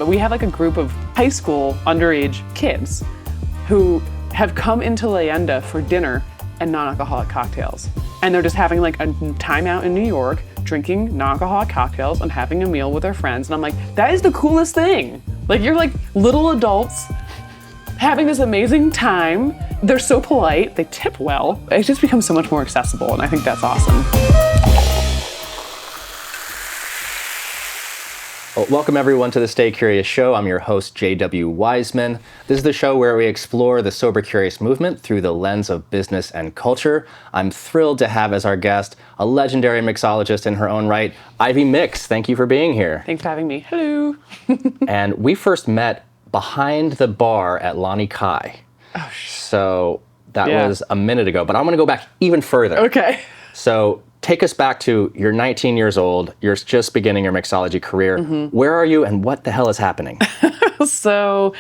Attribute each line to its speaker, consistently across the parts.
Speaker 1: But we have like a group of high school underage kids who have come into Leyenda for dinner and non-alcoholic cocktails. And they're just having like a time out in New York, drinking non-alcoholic cocktails and having a meal with their friends. And I'm like, that is the coolest thing. Like, you're like little adults having this amazing time. They're so polite, they tip well. It just becomes so much more accessible, and I think that's awesome.
Speaker 2: Well, welcome everyone to the Stay Curious Show. I'm your host, JW Wiseman. This is the show where we explore the sober curious movement through the lens of business and culture. I'm thrilled to have as our guest a legendary mixologist in her own right, Ivy Mix. Thank you for being here.
Speaker 1: Thanks for having me. Hello.
Speaker 2: And we first met behind the bar at Lani Kai.
Speaker 1: Oh,
Speaker 2: so that was a minute ago, but I'm going to go back even further.
Speaker 1: Okay.
Speaker 2: So take us back to you're 19 years old, you're just beginning your mixology career. Mm-hmm. Where are you and what the hell is happening?
Speaker 1: So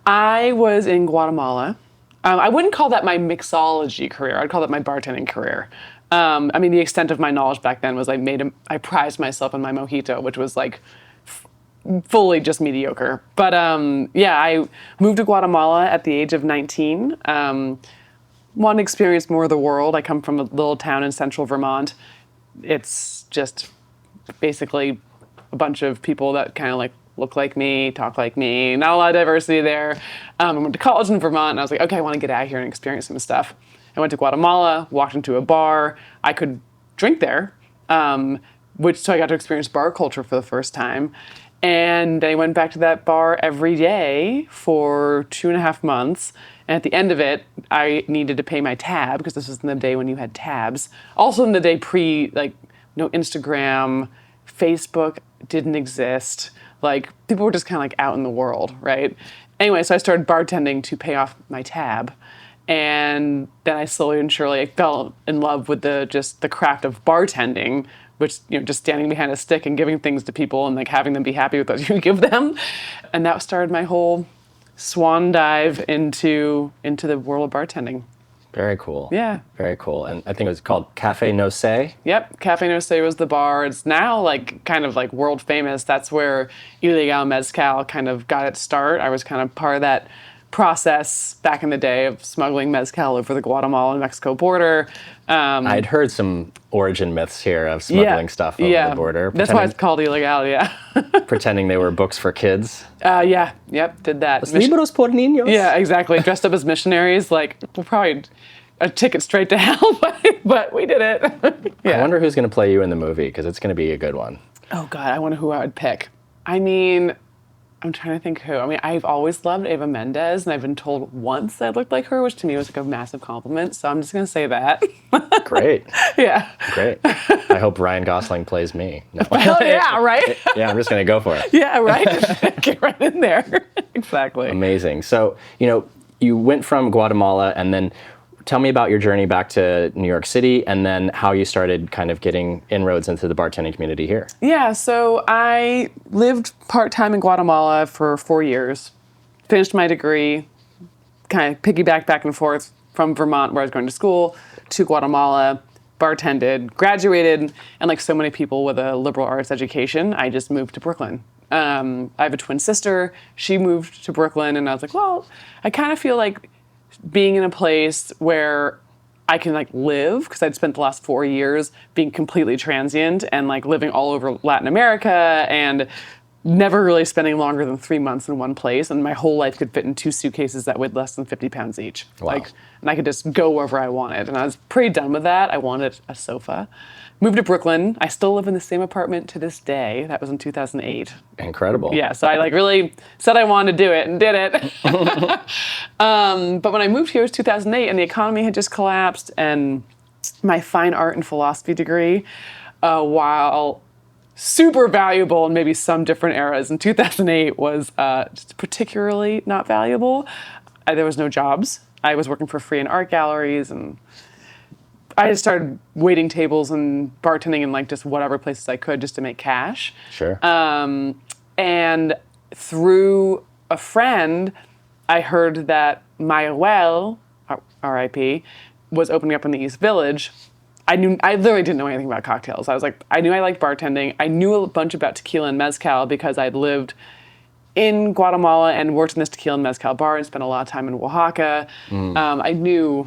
Speaker 1: I was in Guatemala. I wouldn't call that my mixology career. I'd call that my bartending career. I mean, the extent of my knowledge back then was I prized myself in my mojito, which was like fully just mediocre. But I moved to Guatemala at the age of 19. Want to experience more of the world. I come from a little town in central Vermont. It's just basically a bunch of people that kind of like look like me, talk like me, not a lot of diversity there. I went to college in Vermont and I was like, okay, I want to get out of here and experience some stuff. I went to Guatemala, walked into a bar. I could drink there, so I got to experience bar culture for the first time. And I went back to that bar every day for 2.5 months. And at the end of it, I needed to pay my tab, because this was in the day when you had tabs. Also in the day no Instagram, Facebook didn't exist. Like, people were just kind of like out in the world, right? Anyway, so I started bartending to pay off my tab. And then I slowly and surely fell in love with the craft of bartending, which, just standing behind a stick and giving things to people and like having them be happy with what you give them. And that started my whole swan dive into the world of bartending.
Speaker 2: Very cool.
Speaker 1: Yeah.
Speaker 2: Very cool. And I think it was called Café No Sé.
Speaker 1: Yep. Café No Sé was the bar. It's now kind of world famous. That's where Ilegal Mezcal kind of got its start. I was kind of part of that process back in the day of smuggling mezcal over the Guatemala and Mexico border.
Speaker 2: I'd heard some origin myths here of smuggling stuff over the border.
Speaker 1: That's why it's called illegal,
Speaker 2: Pretending they were books for kids.
Speaker 1: Did that.
Speaker 2: Los libros por niños.
Speaker 1: Yeah, exactly. Dressed up as missionaries, we'll probably a ticket straight to hell, but we did it.
Speaker 2: I wonder who's going to play you in the movie, because it's going to be a good one.
Speaker 1: Oh, God, I wonder who I would pick. I mean, I'm trying to think who. I mean, I've always loved Eva Mendes, and I've been told once I looked like her, which to me was like a massive compliment. So I'm just going to say that.
Speaker 2: Great.
Speaker 1: Yeah.
Speaker 2: Great. I hope Ryan Gosling plays me. No.
Speaker 1: Hell yeah, right?
Speaker 2: Yeah, I'm just going to go for it.
Speaker 1: Yeah, right? Get right in there. Exactly.
Speaker 2: Amazing. So, you went from Guatemala, and then tell me about your journey back to New York City, and then how you started kind of getting inroads into the bartending community here.
Speaker 1: Yeah, so I lived part-time in Guatemala for 4 years, finished my degree, kind of piggybacked back and forth from Vermont, where I was going to school, to Guatemala, bartended, graduated, and like so many people with a liberal arts education, I just moved to Brooklyn. I have a twin sister. She moved to Brooklyn, and I was like, well, I kind of feel like being in a place where I can live, because I'd spent the last 4 years being completely transient and living all over Latin America and never really spending longer than 3 months in one place, and my whole life could fit in 2 suitcases that weighed less than 50 pounds each.
Speaker 2: Wow.
Speaker 1: And I could just go wherever I wanted, and I was pretty done with that. I wanted a sofa. Moved to Brooklyn. I still live in the same apartment to this day. That was in 2008.
Speaker 2: Incredible.
Speaker 1: Yeah, so I really said I wanted to do it and did it. But when I moved here, it was 2008, and the economy had just collapsed, and my fine art and philosophy degree, while super valuable in maybe some different eras, in 2008 was just particularly not valuable. There was no jobs. I was working for free in art galleries, and I just started waiting tables and bartending in just whatever places I could just to make cash.
Speaker 2: Sure.
Speaker 1: And through a friend, I heard that Maya Well, R.I.P., was opening up in the East Village. I literally didn't know anything about cocktails. I knew I liked bartending. I knew a bunch about tequila and mezcal because I'd lived in Guatemala and worked in this tequila and mezcal bar and spent a lot of time in Oaxaca. I knew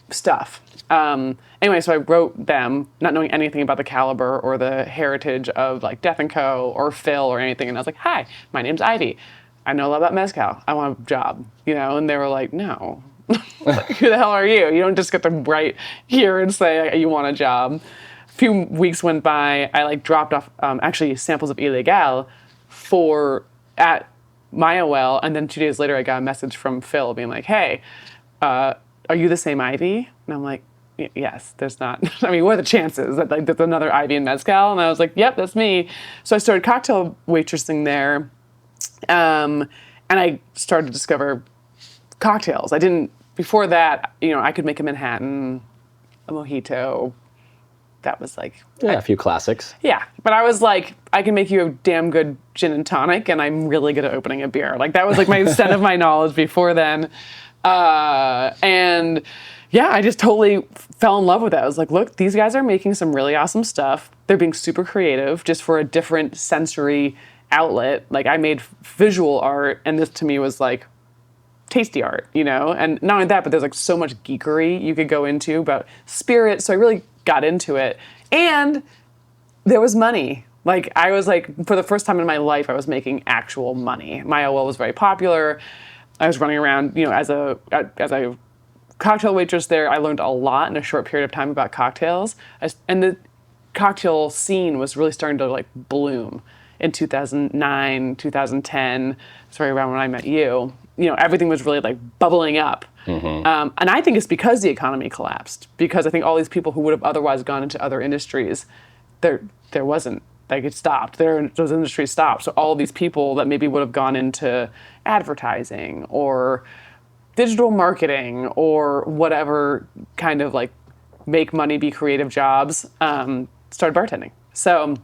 Speaker 1: stuff. Anyway, so I wrote them, not knowing anything about the caliber or the heritage of like Death & Co. or Phil or anything. And I was like, hi, my name's Ivy. I know a lot about mezcal. I want a job, And they were like, no. Like, who the hell are you? You don't just get to write here and say you want a job. A few weeks went by. I like dropped off actually samples of Ilegal at Maya Well, and then 2 days later I got a message from Phil being like, hey, are you the same Ivy? And I'm like, yes, there's not. I mean, what are the chances that like there's another Ivy in mezcal? And I was like, yep, that's me. So I started cocktail waitressing there, and I started to discover cocktails. I didn't, before that, I could make a Manhattan, a mojito. That was like...
Speaker 2: a few classics.
Speaker 1: Yeah, but I was like, I can make you a damn good gin and tonic, and I'm really good at opening a beer. Like, that was like my extent of my knowledge before then. And yeah, I just totally fell in love with it. I was like, look, these guys are making some really awesome stuff. They're being super creative just for a different sensory outlet. Like, I made visual art, and this to me was like tasty art, And not only that, but there's like so much geekery you could go into about spirit. So I really got into it. And there was money. Like, I was like, for the first time in my life, I was making actual money. My OL was very popular. I was running around, as a cocktail waitress there. I learned a lot in a short period of time about cocktails. And the cocktail scene was really starting to like bloom in 2009, 2010. It's right around when I met you. Everything was really like bubbling up. And I think it's because the economy collapsed. Because I think all these people who would have otherwise gone into other industries, there wasn't. Like, it stopped. Those industries stopped. So all these people that maybe would have gone into advertising or digital marketing or whatever kind of like make money, be creative jobs, started bartending. So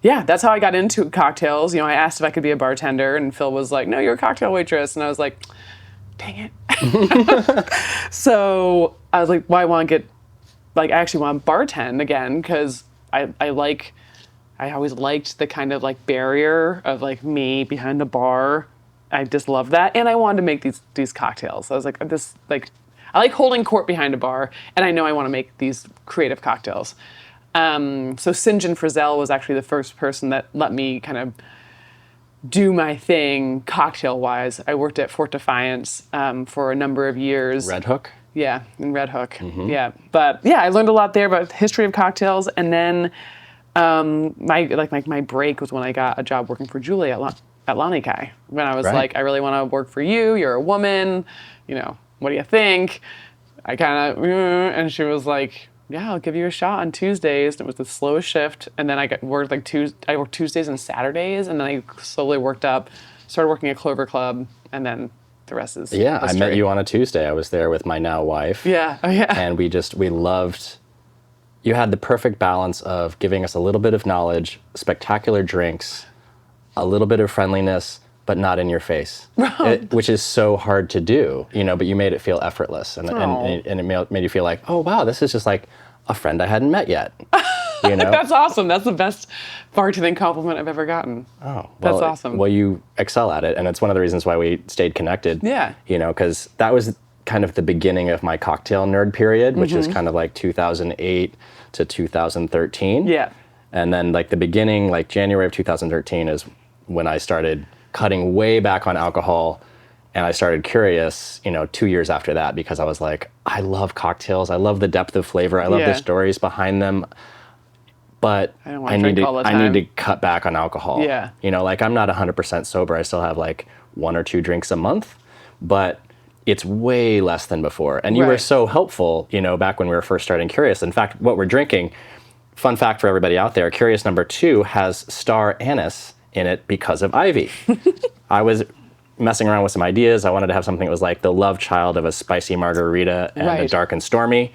Speaker 1: yeah, that's how I got into cocktails. I asked if I could be a bartender, and Phil was like, no, you're a cocktail waitress. And I was like, dang it. So I was like, well, I actually want to bartend again, because I always liked the kind of like barrier of like me behind the bar. I just love that. And I wanted to make these cocktails. I was like, I like holding court behind a bar, and I know I want to make these creative cocktails. So St. John Frizzell was actually the first person that let me kind of do my thing cocktail-wise. I worked at Fort Defiance for a number of years.
Speaker 2: Red Hook?
Speaker 1: Yeah, in Red Hook. Yeah, but yeah, I learned a lot there about the history of cocktails, and then my break was when I got a job working for Julie at Lanikai. When I was like, I really want to work for you. You're a woman. What do you think? I kind of, and she was like, yeah, I'll give you a shot on Tuesdays. And it was the slowest shift. And then I worked Tuesdays and Saturdays. And then I slowly worked up, started working at Clover Club. And then the rest is
Speaker 2: history.
Speaker 1: I
Speaker 2: met you on a Tuesday. I was there with my now wife.
Speaker 1: Yeah. Oh, yeah.
Speaker 2: And we loved, you had the perfect balance of giving us a little bit of knowledge, spectacular drinks, a little bit of friendliness, but not in your face, which is so hard to do, but you made it feel effortless. And it made you feel like, oh, wow, this is just like a friend I hadn't met yet.
Speaker 1: That's awesome. That's the best bartending compliment I've ever gotten.
Speaker 2: Oh, well,
Speaker 1: that's awesome.
Speaker 2: Well, you excel at it. And it's one of the reasons why we stayed connected.
Speaker 1: Yeah.
Speaker 2: Because that was kind of the beginning of my cocktail nerd period, which is kind of like 2008 to 2013.
Speaker 1: Yeah.
Speaker 2: And then like the beginning, like January of 2013 is when I started cutting way back on alcohol, and I started curious, 2 years after that, because I was like, I love cocktails. I love the depth of flavor. I love the stories behind them. But I need to cut back on alcohol.
Speaker 1: Yeah.
Speaker 2: Like I'm not 100% sober. I still have like 1 or 2 drinks a month, but it's way less than before. And you were so helpful, back when we were first starting Curious. In fact, what we're drinking, fun fact for everybody out there, Curious number 2 has star anise in it because of Ivy. I was messing around with some ideas. I wanted to have something that was like the love child of a spicy margarita and a dark and stormy.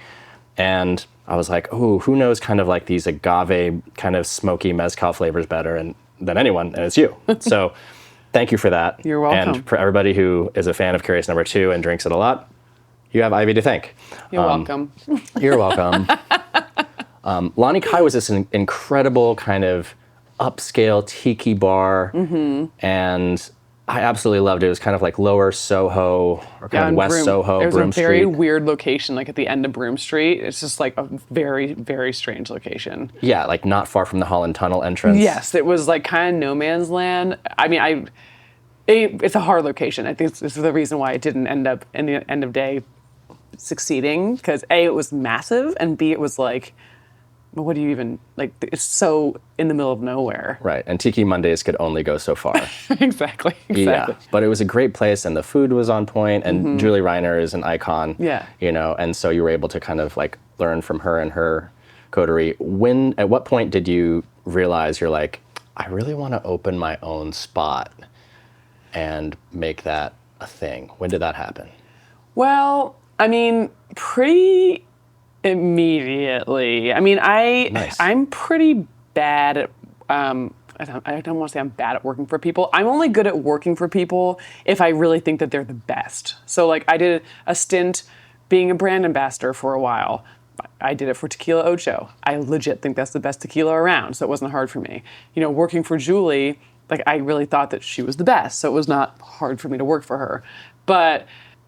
Speaker 2: And I was like, oh, who knows kind of like these agave kind of smoky mezcal flavors better than anyone, and it's you. So thank you for that.
Speaker 1: You're welcome.
Speaker 2: And for everybody who is a fan of Curious number 2 and drinks it a lot, you have Ivy to thank.
Speaker 1: You're welcome.
Speaker 2: You're welcome. Lani Kai was this incredible kind of upscale tiki bar, and I absolutely loved it. It was kind of like Lower Soho or kind of West Soho,
Speaker 1: It was
Speaker 2: Broome
Speaker 1: a very
Speaker 2: Street.
Speaker 1: weird location, like at the end of Broome Street. It's just like a very, very strange location.
Speaker 2: Yeah, like not far from the Holland Tunnel entrance.
Speaker 1: Yes, it was like kind of no man's land. I mean, it's a hard location. I think this is the reason why it didn't end up in the end of day succeeding, because A, it was massive, and B, it was like, well, what do you even, like, it's so in the middle of nowhere.
Speaker 2: Right, and Tiki Mondays could only go so far.
Speaker 1: Exactly.
Speaker 2: Yeah, but it was a great place, and the food was on point, and Julie Reiner is an icon.
Speaker 1: Yeah.
Speaker 2: You know, and so you were able to kind of like learn from her and her coterie. At what point did you realize you're like, I really want to open my own spot and make that a thing? When did that happen?
Speaker 1: Well, I mean, pretty immediately. I mean,
Speaker 2: Nice.
Speaker 1: I'm pretty bad at, I don't want to say I'm bad at working for people. I'm only good at working for people if I really think that they're the best. So like I did a stint being a brand ambassador for a while. I did it for Tequila Ocho. I legit think that's the best tequila around, so it wasn't hard for me. You know, working for Julie, like I really thought that she was the best, so it was not hard for me to work for her. But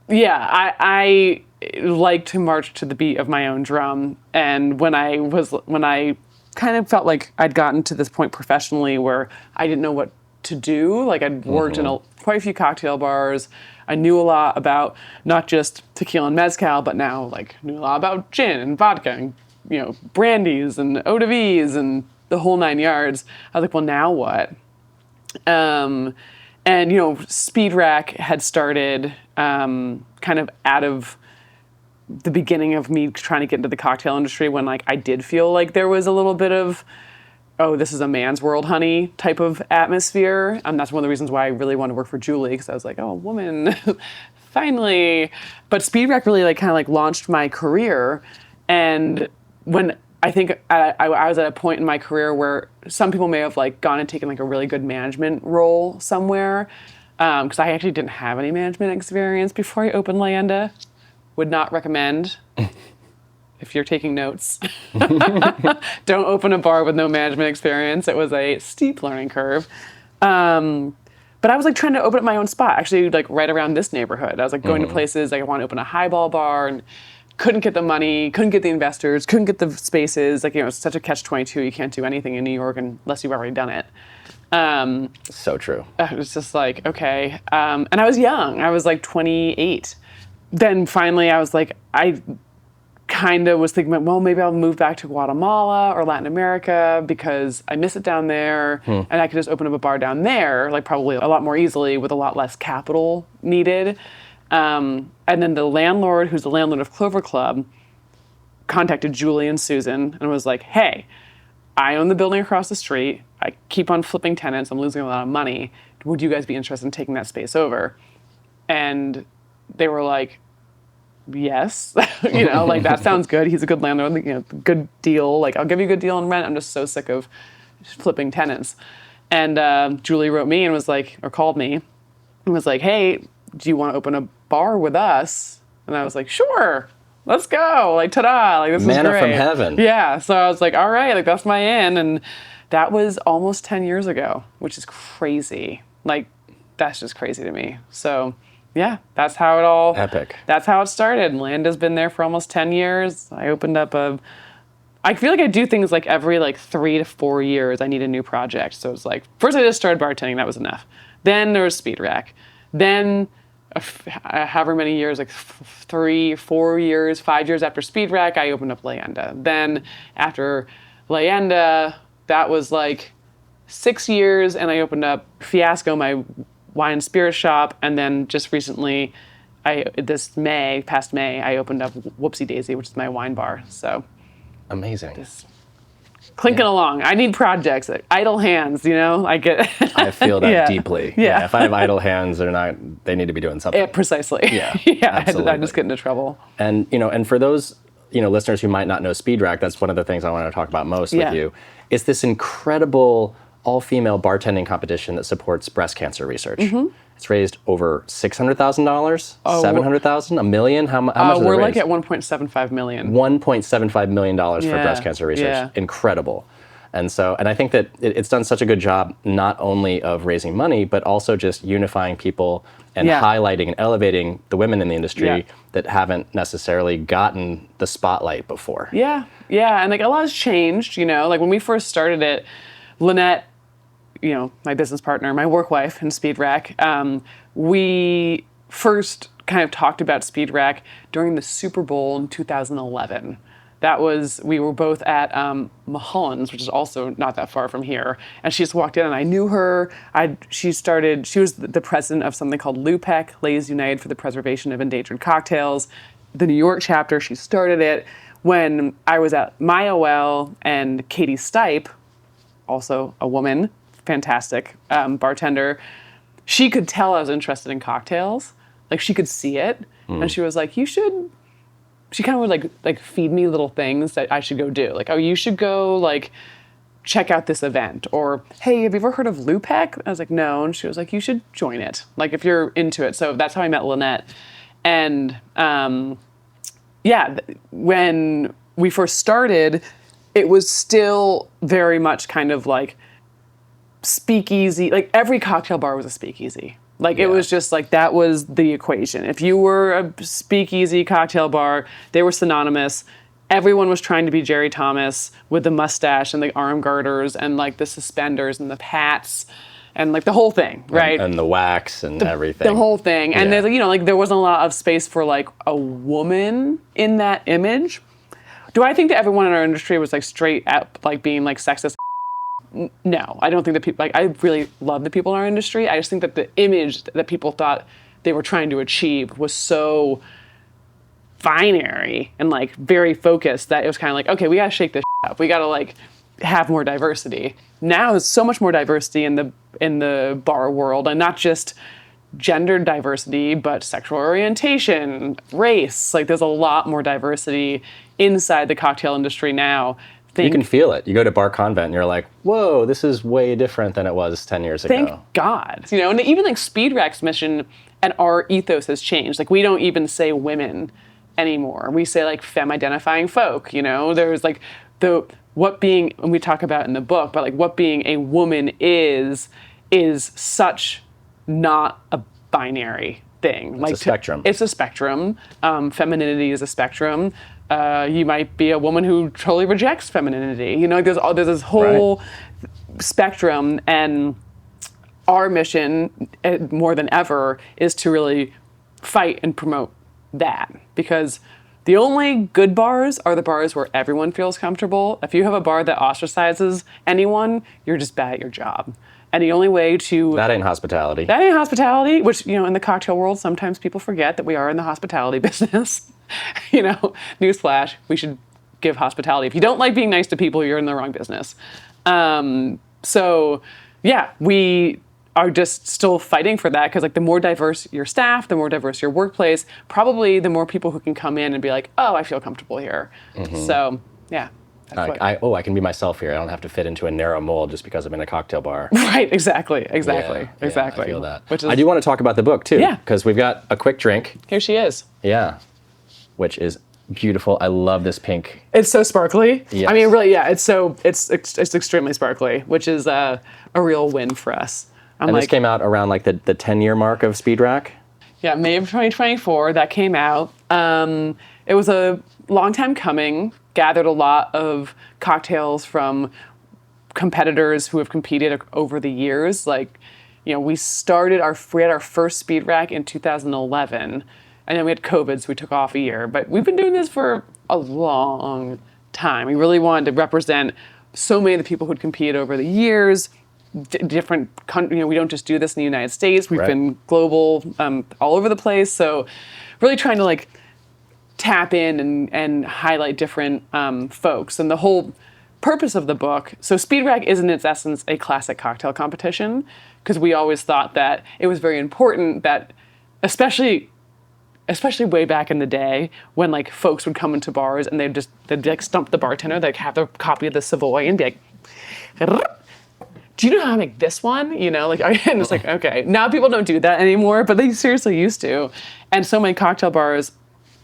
Speaker 1: yeah, I like to march to the beat of my own drum. And when I kind of felt like I'd gotten to this point professionally where I didn't know what to do, like I'd worked in quite a few cocktail bars. I knew a lot about not just tequila and mezcal, but now like knew a lot about gin and vodka and, you know, brandies and eau de vies and the whole 9 yards. I was like, well, now what? And, you know, Speed Rack had started kind of out of the beginning of me trying to get into the cocktail industry, when like I did feel like there was a little bit of, oh, this is a man's world, honey, type of atmosphere. And that's one of the reasons why I really wanted to work for Julie, because I was like, oh, a woman, finally. But Speed Rack really like kind of like launched my career. And when I think I was at a point in my career where some people may have like gone and taken like a really good management role somewhere, because I actually didn't have any management experience before I opened Leyenda. Would not recommend. If you're taking notes, don't open a bar with no management experience. It was a steep learning curve. But I was like trying to open up my own spot, actually like right around this neighborhood. I was like going to places, like I want to open a highball bar, and couldn't get the money, couldn't get the investors, couldn't get the spaces. Like, you know, it's such a catch-22. You can't do anything in New York unless you've already done it.
Speaker 2: So true.
Speaker 1: It was just like, okay. And I was young. I was like 28. Then finally I was like, I kind of was thinking, well, maybe I'll move back to Guatemala or Latin America because I miss it down there, and I could just open up a bar down there, like probably a lot more easily with a lot less capital needed. And then the landlord, who's the landlord of Clover Club, contacted Julie and Susan and was like, hey, I own the building across the street. I keep on flipping tenants. I'm losing a lot of money. Would you guys be interested in taking that space over? And they were like, yes, you know, like that sounds good. He's a good landlord, you know, good deal. Like, I'll give you a good deal on rent. I'm just so sick of flipping tenants. And Julie wrote me and was like, or called me and was like, hey, do you want to open a bar with us? And I was like, sure, let's go. Like, ta-da, like this is great.
Speaker 2: Manna from heaven.
Speaker 1: Yeah, so I was like, all right, like that's my in. And that was almost 10 years ago, which is crazy. Like, that's just crazy to me. So yeah, that's how it all...
Speaker 2: Epic.
Speaker 1: That's how it started. Leyenda's been there for almost 10 years. I opened up I feel like I do things like every like 3 to 4 years I need a new project. So it's like, first I just started bartending, that was enough. Then there was Speed Rack. Then however many years, like 3, 4 years, 5 years after Speed Rack, I opened up Leyenda. Then after Leyenda, that was like 6 years, and I opened up Fiasco, my wine and spirit shop. And then just recently, past May, I opened up Whoopsie Daisy, which is my wine bar. So
Speaker 2: amazing.
Speaker 1: Just clinking along. I need projects, like idle hands, you know? I
Speaker 2: feel that
Speaker 1: Yeah.
Speaker 2: deeply.
Speaker 1: Yeah.
Speaker 2: If I have idle hands, they need to be doing something.
Speaker 1: Precisely.
Speaker 2: Yeah,
Speaker 1: Yeah,
Speaker 2: absolutely.
Speaker 1: I just get into trouble.
Speaker 2: And, you know, and for those, you know, listeners who might not know Speed Rack, that's one of the things I want to talk about most
Speaker 1: Yeah.
Speaker 2: with you. It's this incredible all-female bartending competition that supports breast cancer research. It's raised over $600,000, $700,000, $1 million. How much? Has it
Speaker 1: We're
Speaker 2: raised?
Speaker 1: like at $1.75 million.
Speaker 2: $1.75 million for
Speaker 1: Yeah,
Speaker 2: breast cancer research.
Speaker 1: yeah.
Speaker 2: Incredible. And I think that it's done such a good job not only of raising money, but also just unifying people and highlighting and elevating the women in the industry that haven't necessarily gotten the spotlight before.
Speaker 1: Yeah, and like a lot has changed, like when we first started it, Lynette, my business partner, my work wife in Speed Rack, we first kind of talked about Speed Rack during the Super Bowl in 2011. We were both at Mulholland's, which is also not that far from here. And she just walked in and I knew her. She was the president of something called LUPEC, Ladies United for the Preservation of Endangered Cocktails. The New York chapter, she started it. When I was at my OL and Katie Stipe, also a woman, fantastic bartender, she could tell I was interested in cocktails. Like she could see it. And she was like, she kind of would like feed me little things that I should go do. Like, oh, you should go like check out this event. Or, hey, have you ever heard of LUPEC? I was like, no. And she was like, you should join it. Like if you're into it. So that's how I met Lynette. And when we first started, it was still very much kind of like speakeasy. Like every cocktail bar was a speakeasy. Like it was just like that was the equation. If you were a speakeasy cocktail bar, they were synonymous. Everyone was trying to be Jerry Thomas with the mustache and the arm garters and like the suspenders and the hats and like the whole thing, right?
Speaker 2: And the wax and everything.
Speaker 1: The whole thing. And there's, like there wasn't a lot of space for like a woman in that image. Do I think that everyone in our industry was like straight up like being like sexist? No, I don't think that people, like, I really love the people in our industry. I just think that the image that people thought they were trying to achieve was so binary and like very focused that it was kind of like, okay, we got to shake this up. We got to like have more diversity. Now there's so much more diversity in the bar world, and not just gender diversity, but sexual orientation, race. Like there's a lot more diversity inside the cocktail industry now.
Speaker 2: You can feel it. You go to Bar Convent and you're like, whoa, this is way different than it was 10 years ago.
Speaker 1: Thank God. And even like Speed Rack's mission and our ethos has changed. Like we don't even say women anymore. We say like femme-identifying folk, There's like what being, and we talk about in the book, but like what being a woman is such not a binary thing.
Speaker 2: It's a spectrum.
Speaker 1: It's a spectrum. Femininity is a spectrum. You might be a woman who totally rejects femininity. There's this whole spectrum, and our mission, more than ever, is to really fight and promote that. Because the only good bars are the bars where everyone feels comfortable. If you have a bar that ostracizes anyone, you're just bad at your job. And the only way to...
Speaker 2: That ain't hospitality.
Speaker 1: Which, in the cocktail world, sometimes people forget that we are in the hospitality business. Newsflash, we should give hospitality. If you don't like being nice to people, you're in the wrong business. We are just still fighting for that, because like the more diverse your staff, the more diverse your workplace, probably the more people who can come in and be like, oh, I feel comfortable here. Mm-hmm. So, yeah.
Speaker 2: I can be myself here. I don't have to fit into a narrow mold just because I'm in a cocktail bar.
Speaker 1: Right, exactly.
Speaker 2: Yeah, I feel that. I do want to talk about the book too, because we've got a quick drink.
Speaker 1: Here she is.
Speaker 2: Yeah, which is beautiful. I love this pink.
Speaker 1: It's so sparkly.
Speaker 2: Yes.
Speaker 1: I mean, really, it's extremely sparkly, which is a real win for us.
Speaker 2: This came out around like the 10-year mark of Speed Rack?
Speaker 1: Yeah, May of 2024, that came out. It was a long time coming, gathered a lot of cocktails from competitors who have competed over the years. Like, we had our first Speed Rack in 2011, and then we had COVID, so we took off a year. But we've been doing this for a long time. We really wanted to represent so many of the people who'd competed over the years, different countries. We don't just do this in the United States. We've been global, all over the place. So really trying to like tap in and highlight different folks. And the whole purpose of the book, so Speed Rack is in its essence a classic cocktail competition, because we always thought that it was very important that, especially way back in the day when like folks would come into bars and they'd like stump the bartender, they'd have a copy of the Savoy and be like, do you know how to make this one? And it's like, okay, now people don't do that anymore, but they seriously used to. And so many cocktail bars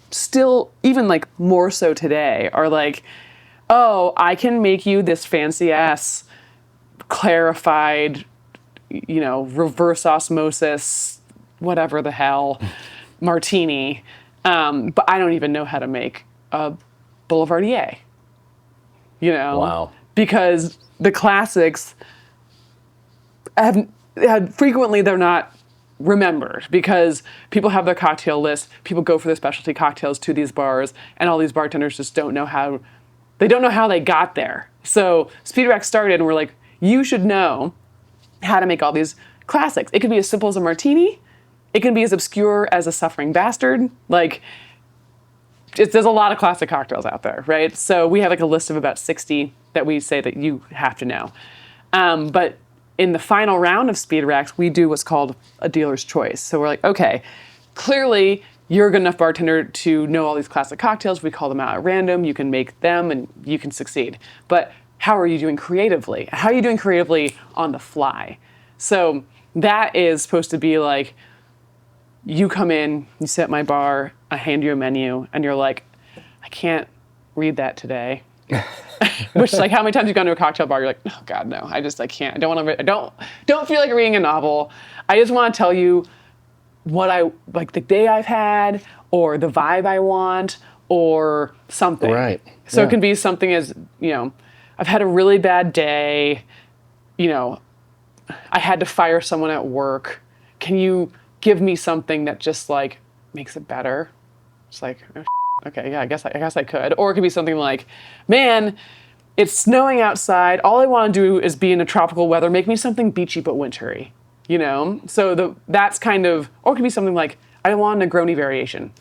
Speaker 1: still, even like more so today, are like, oh, I can make you this fancy ass clarified, reverse osmosis, whatever the hell, martini. But I don't even know how to make a boulevardier,
Speaker 2: Wow.
Speaker 1: because the classics frequently they're not remembered because people have their cocktail list, people go for their specialty cocktails to these bars, and all these bartenders just don't know how they got there. So Speed Rack started and we're like, you should know how to make all these classics. It could be as simple as a martini. It can be as obscure as a Suffering Bastard. Like, there's a lot of classic cocktails out there, right? So we have like a list of about 60 that we say that you have to know. But in the final round of Speed Racks, we do what's called a dealer's choice. So we're like, okay, clearly you're a good enough bartender to know all these classic cocktails. We call them out at random. You can make them and you can succeed. But how are you doing creatively? How are you doing creatively on the fly? So that is supposed to be like, you come in, you sit at my bar, I hand you a menu, and you're like, I can't read that today. Which, like, how many times you've gone to a cocktail bar, you're like, oh God, no, I can't. I don't feel like reading a novel. I just want to tell you what I, like the day I've had, or the vibe I want, or something.
Speaker 2: Right.
Speaker 1: So
Speaker 2: Yeah.
Speaker 1: it can be something as, I've had a really bad day, I had to fire someone at work. Can you give me something that just like makes it better? It's like, oh, okay, yeah, I guess I could. Or it could be something like, man, it's snowing outside. All I want to do is be in a tropical weather. Make me something beachy but wintry, So that's kind of, or it could be something like, I want a Negroni variation.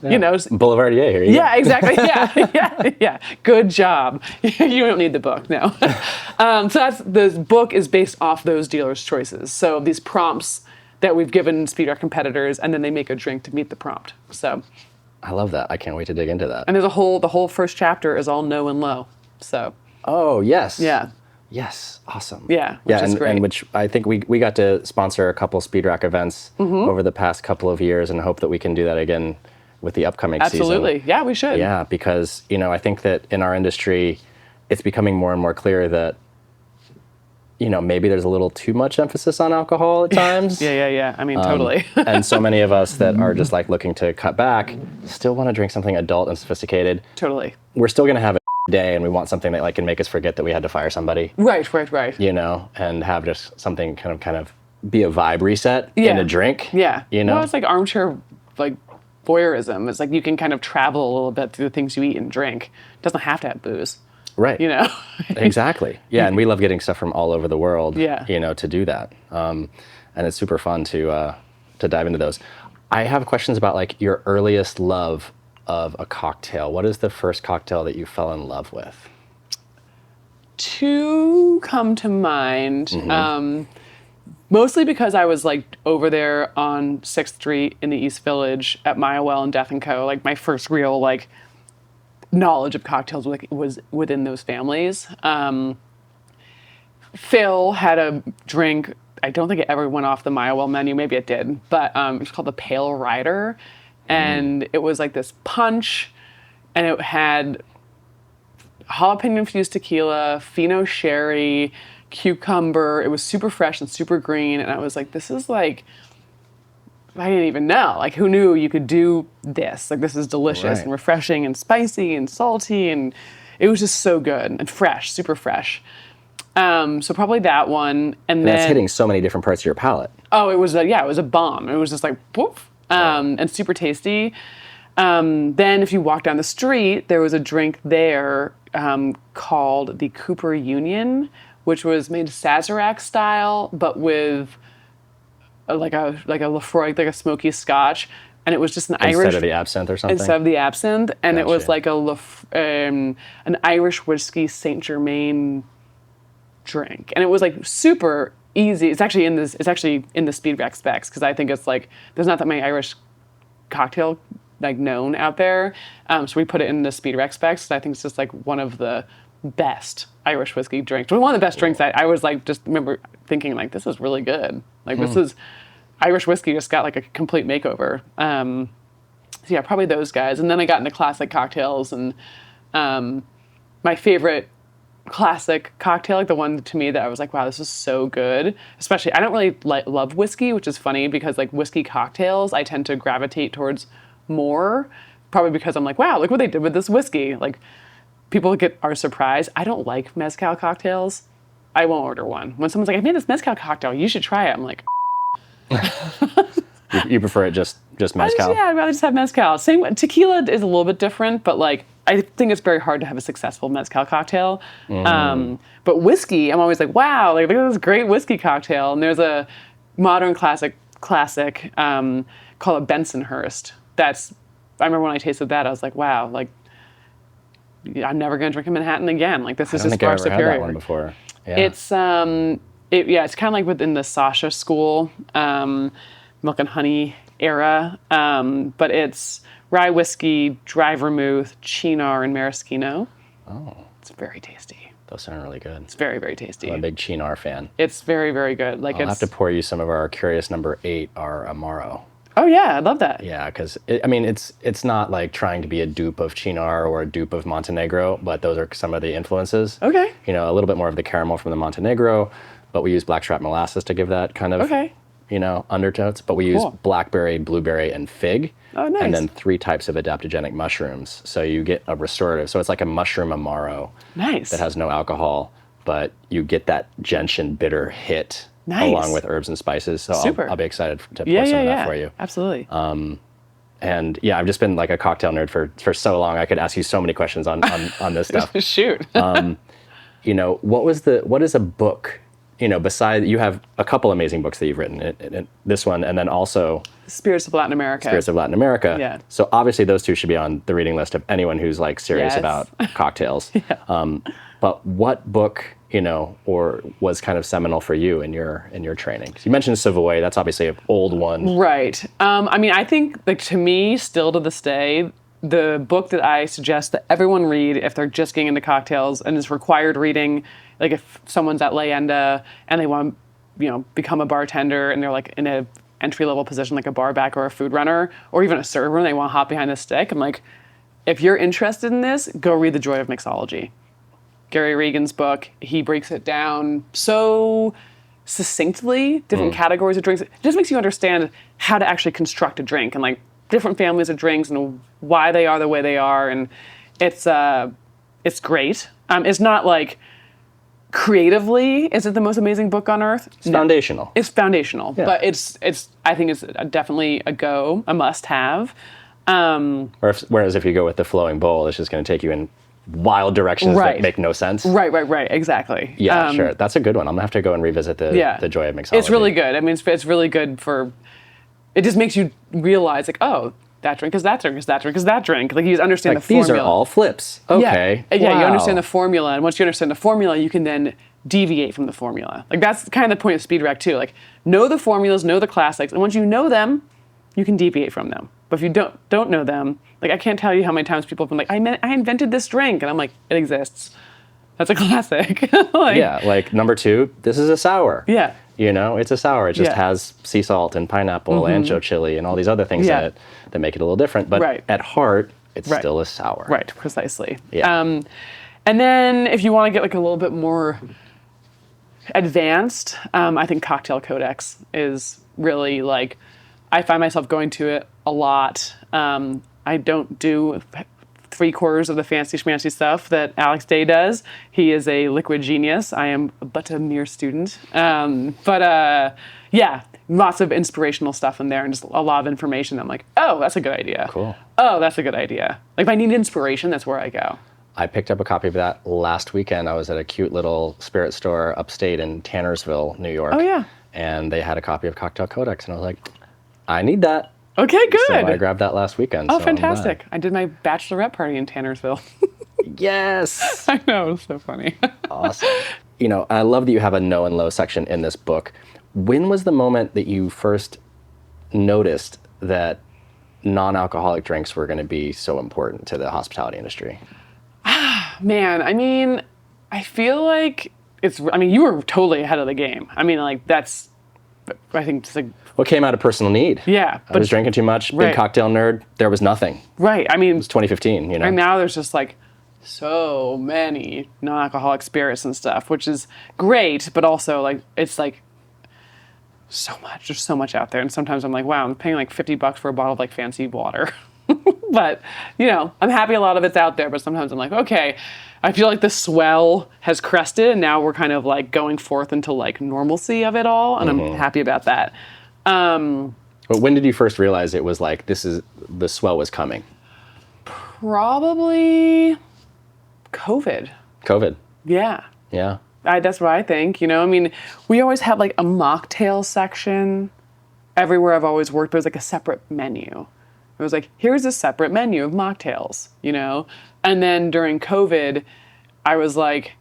Speaker 2: Yeah. Boulevardier here.
Speaker 1: Yeah, exactly. Yeah. Good job. You don't need the book, no. So the book is based off those dealers' choices. So these prompts that we've given Speed Rack competitors, and then they make a drink to meet the prompt. So
Speaker 2: I love that. I can't wait to dig into that.
Speaker 1: and the whole first chapter is all no and low. So
Speaker 2: Oh, yes.
Speaker 1: yeah.
Speaker 2: Yes. Awesome.
Speaker 1: Yeah, which is great.
Speaker 2: And which I think we got to sponsor a couple Speed Rack events over the past couple of years, and hope that we can do that again with the upcoming season.
Speaker 1: Absolutely. Yeah, we should.
Speaker 2: Yeah, because, I think that in our industry, it's becoming more and more clear that, maybe there's a little too much emphasis on alcohol at times.
Speaker 1: Yeah. I mean, totally.
Speaker 2: And so many of us that are just like looking to cut back still want to drink something adult and sophisticated.
Speaker 1: Totally.
Speaker 2: We're still going to have a day, and we want something that like can make us forget that we had to fire somebody.
Speaker 1: Right.
Speaker 2: And have just something kind of be a vibe reset
Speaker 1: Yeah.
Speaker 2: in a drink.
Speaker 1: Yeah.
Speaker 2: Well,
Speaker 1: it's like armchair, like, voyeurism. It's like you can kind of travel a little bit through the things you eat and drink. It doesn't have to have booze.
Speaker 2: Right. Exactly. Yeah, and we love getting stuff from all over the world.
Speaker 1: Yeah.
Speaker 2: To do that, and it's super fun to dive into those. I have questions about like your earliest love of a cocktail. What is the first cocktail that you fell in love with?
Speaker 1: Two come to mind. Mostly because I was like over there on 6th Street in the East Village at Mile and Death & Co. Like my first real like knowledge of cocktails was within those families. Phil had a drink. I don't think it ever went off the Mile menu. Maybe it did, but it was called the Pale Rider, and it was like this punch, and it had jalapeno infused tequila, Fino sherry, cucumber. It was super fresh and super green, and I was like, this is like, I didn't even know. Like, who knew you could do this? Like, this is delicious
Speaker 2: Right.
Speaker 1: and refreshing and spicy and salty, and it was just so good and fresh, super fresh. So probably that one, and then
Speaker 2: That's hitting so many different parts of your palate.
Speaker 1: oh, it was a bomb. It was just like poof, and super tasty. Then if you walk down the street, there was a drink there called the Cooper Union, which was made Sazerac style, but with like a Lafroig, like a smoky Scotch, and it was just an
Speaker 2: Instead
Speaker 1: Irish
Speaker 2: of the absinthe or something?
Speaker 1: instead of the absinthe, and it was
Speaker 2: Gotcha.
Speaker 1: like an Irish whiskey Saint Germain drink, and it was like super easy. It's actually in the Speed Rack specs because I think it's like there's not that many Irish cocktail like known out there, so we put it in the Speed Rack specs. 'Cause I think it's just like one of the best Irish whiskey drinks. One of the best drinks I was like just remember thinking like this is really good. Like this is Irish whiskey just got like a complete makeover. So yeah, probably those guys. And then I got into classic cocktails and my favorite classic cocktail, like the one to me that I was like, wow, this is so good. Especially, I don't really love whiskey, which is funny because like whiskey cocktails, I tend to gravitate towards more, probably because I'm like, wow, look what they did with this whiskey. Like people are surprised. I don't like mezcal cocktails. I won't order one. When someone's like, I made this mezcal cocktail, you should try it. I'm like,
Speaker 2: You prefer it just mezcal?
Speaker 1: I'd rather just have mezcal. Same, tequila is a little bit different, but like, I think it's very hard to have a successful mezcal cocktail. But whiskey, I'm always like, wow, like look at this great whiskey cocktail. And there's a modern classic called a Bensonhurst. I remember when I tasted that, I was like, wow, like I'm never gonna drink a Manhattan again. Like this is just far superior.
Speaker 2: Had that one before. Yeah.
Speaker 1: It's it's kind of like within the Sasha school, milk and honey era, but it's rye whiskey, dry vermouth, Cynar, and maraschino.
Speaker 2: Oh,
Speaker 1: it's very tasty.
Speaker 2: Those sound really good.
Speaker 1: It's very, very tasty.
Speaker 2: I'm a big Cynar fan.
Speaker 1: It's very, very good. Like
Speaker 2: I'll have to pour you some of our Curious number 8, our Amaro.
Speaker 1: Oh yeah, I love that.
Speaker 2: Yeah, because it's not like trying to be a dupe of Cynar or a dupe of Montenegro, but those are some of the influences.
Speaker 1: Okay.
Speaker 2: You know, a little bit more of the caramel from the Montenegro, but we use blackstrap molasses to give that kind of undertones. But we use blackberry, blueberry, and fig.
Speaker 1: Oh, nice.
Speaker 2: And then 3 types of adaptogenic mushrooms. So you get a restorative. So it's like a mushroom Amaro.
Speaker 1: Nice.
Speaker 2: That has no alcohol, but you get that gentian bitter hit.
Speaker 1: Nice.
Speaker 2: Along with herbs and spices. So
Speaker 1: Super.
Speaker 2: I'll be excited to pour some of that for you.
Speaker 1: Absolutely.
Speaker 2: And yeah, I've just been like a cocktail nerd for so long. I could ask you so many questions on this stuff.
Speaker 1: Shoot.
Speaker 2: You know, what is a book, you know, besides, you have a couple amazing books that you've written, this one, and then also
Speaker 1: Spirits of Latin America.
Speaker 2: Spirits of Latin America.
Speaker 1: Yeah.
Speaker 2: So obviously those 2 should be on the reading list of anyone who's like serious
Speaker 1: Yes.
Speaker 2: about cocktails.
Speaker 1: Yeah.
Speaker 2: But what book, you know, or was kind of seminal for you in your training? 'Cause you mentioned Savoy. That's obviously an old one.
Speaker 1: Right. I mean, I think like to me, still to this day, the book that I suggest that everyone read if they're just getting into cocktails and is required reading, like if someone's at Leyenda and they want to, you know, become a bartender and they're like in a entry-level position like a bar back or a food runner or even a server and they want to hop behind the stick, I'm like, if you're interested in this, go read The Joy of Mixology. Gary Regan's book, he breaks it down so succinctly, different categories of drinks. It just makes you understand how to actually construct a drink and like different families of drinks and why they are the way they are. And it's great. It's not like creatively, is it the most amazing book on earth?
Speaker 2: It's foundational.
Speaker 1: It's foundational,
Speaker 2: Yeah.
Speaker 1: but I think it's definitely a must have.
Speaker 2: Whereas if you go with the flowing bowl, it's just going to take you in wild directions that make no sense.
Speaker 1: Right, exactly.
Speaker 2: Yeah, sure. That's a good one. I'm gonna have to go and revisit the Joy of Mixology.
Speaker 1: It's really good. I mean, it's really good for. It just makes you realize, like, oh, that drink is that drink is that drink is that drink. Like you understand the formula.
Speaker 2: These are all flips. Okay.
Speaker 1: Yeah,
Speaker 2: wow.
Speaker 1: you understand the formula, and once you understand the formula, you can then deviate from the formula. Like that's kind of the point of Speed Rack too. Like know the formulas, know the classics, and once you know them, you can deviate from them. But if you don't know them, like I can't tell you how many times people have been like, I invented this drink, and I'm like, it exists. That's a classic.
Speaker 2: Like number 2, this is a sour.
Speaker 1: Yeah.
Speaker 2: You know, it's a sour. It just has sea salt and pineapple, ancho chili, and all these other things in it that make it a little different. But at heart, it's still a sour.
Speaker 1: Right, precisely.
Speaker 2: Yeah.
Speaker 1: And then if you want to get like a little bit more advanced, I think Cocktail Codex is really like, I find myself going to it a lot. I don't do 3/4 of the fancy schmancy stuff that Alex Day does. He is a liquid genius. I am but a mere student. Yeah, lots of inspirational stuff in there and just a lot of information. I'm like, oh, that's a good idea.
Speaker 2: Cool.
Speaker 1: Oh, that's a good idea. Like if I need inspiration, that's where I go.
Speaker 2: I picked up a copy of that last weekend. I was at a cute little spirit store upstate in Tannersville, New York.
Speaker 1: Oh, yeah.
Speaker 2: And they had a copy of Cocktail Codex, and I was like, I need that.
Speaker 1: Okay, good.
Speaker 2: So I grabbed that last weekend.
Speaker 1: Oh,
Speaker 2: so
Speaker 1: fantastic. I did my bachelorette party in Tannersville.
Speaker 2: Yes.
Speaker 1: I know, it was so funny.
Speaker 2: Awesome. You know, I love that you have a no and low section in this book. When was the moment that you first noticed that non-alcoholic drinks were going to be so important to the hospitality industry?
Speaker 1: Man, I mean, I feel like you were totally ahead of the game. I mean, like I think just like.
Speaker 2: What came out of personal need?
Speaker 1: Yeah.
Speaker 2: I was drinking too much, big cocktail nerd. There was nothing.
Speaker 1: Right. I mean.
Speaker 2: It was 2015, you know?
Speaker 1: And now there's just like so many non-alcoholic spirits and stuff, which is great, but also like it's like so much. There's so much out there, and sometimes I'm like, wow, I'm paying like $50 for a bottle of like fancy water. But I'm happy a lot of it's out there. But sometimes I'm like, okay, I feel like the swell has crested, and now we're kind of like going forth into like normalcy of it all, and I'm happy about that.
Speaker 2: But when did you first realize it was like the swell was coming?
Speaker 1: Probably COVID.
Speaker 2: COVID.
Speaker 1: Yeah.
Speaker 2: Yeah.
Speaker 1: That's what I think. I mean, we always had like a mocktail section everywhere I've always worked. There was like a separate menu. It was like, here's a separate menu of mocktails, And then during COVID, I was like,